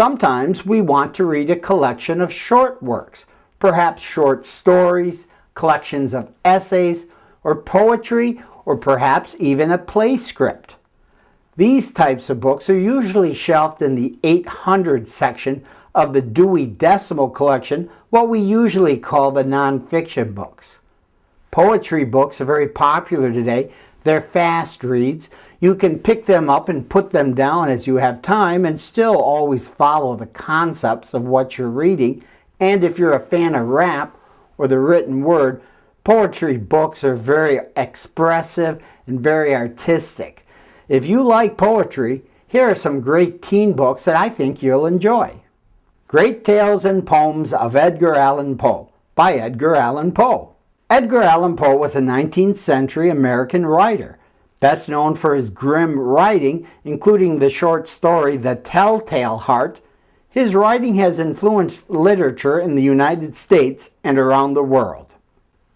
Sometimes we want to read a collection of short works, perhaps short stories, collections of essays, or poetry, or perhaps even a play script. These types of books are usually shelved in the 800 section of the Dewey Decimal collection, what we usually call the nonfiction books. Poetry books are very popular today. They're fast reads. You can pick them up and put them down as you have time and still always follow the concepts of what you're reading. And if you're a fan of rap or the written word, poetry books are very expressive and very artistic. If you like poetry, here are some great teen books that I think you'll enjoy. Great Tales and Poems of Edgar Allan Poe by Edgar Allan Poe. Edgar Allan Poe was a 19th century American writer, best known for his grim writing, including the short story The Telltale Heart. His writing has influenced literature in the United States and around the world.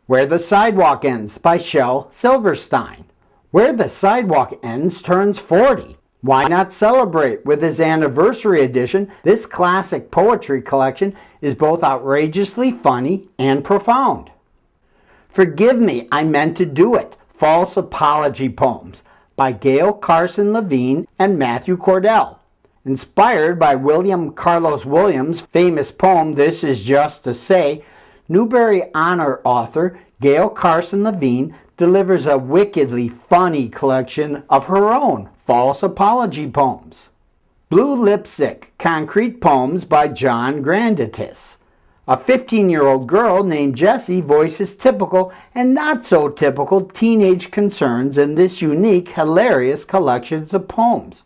Where the Sidewalk Ends by Sheldon Silverstein. Where the Sidewalk Ends turns 40. Why not celebrate with his anniversary edition? This classic poetry collection is both outrageously funny and profound. Forgive Me, I Meant to Do It, False Apology Poems by Gail, Carson, Levine, and Matthew Cordell. Inspired by William Carlos Williams' famous poem, This Is Just to Say, Newbery Honor author Gail Carson Levine delivers a wickedly funny collection of her own false apology poems. Blue Lipstick, Concrete Poems by John Grandits. A 15-year-old girl named Jessie voices typical and not so typical teenage concerns in this unique, hilarious collection of poems.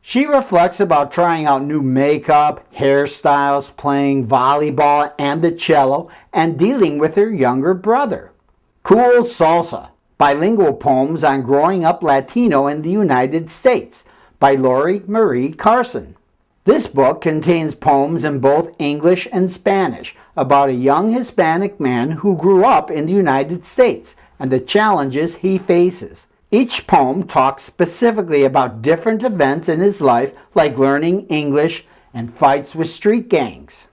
She reflects about trying out new makeup, hairstyles, playing volleyball and the cello, and dealing with her younger brother. Cool Salsa, Bilingual Poems on Growing Up Latino in the United States by Lori Marie Carson. This book contains poems in both English and Spanish about a young Hispanic man who grew up in the United States and the challenges he faces. Each poem talks specifically about different events in his life, like learning English and fights with street gangs.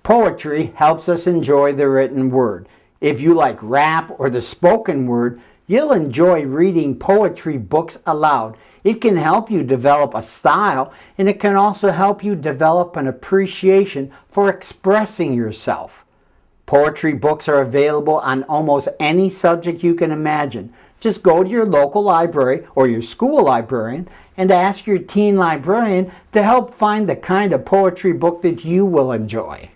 Poetry helps us enjoy the written word. If you like rap or the spoken word, you'll enjoy reading poetry books aloud. It can help you develop a style, and it can also help you develop an appreciation for expressing yourself. Poetry books are available on almost any subject you can imagine. Just go to your local library or your school librarian and ask your teen librarian to help find the kind of poetry book that you will enjoy.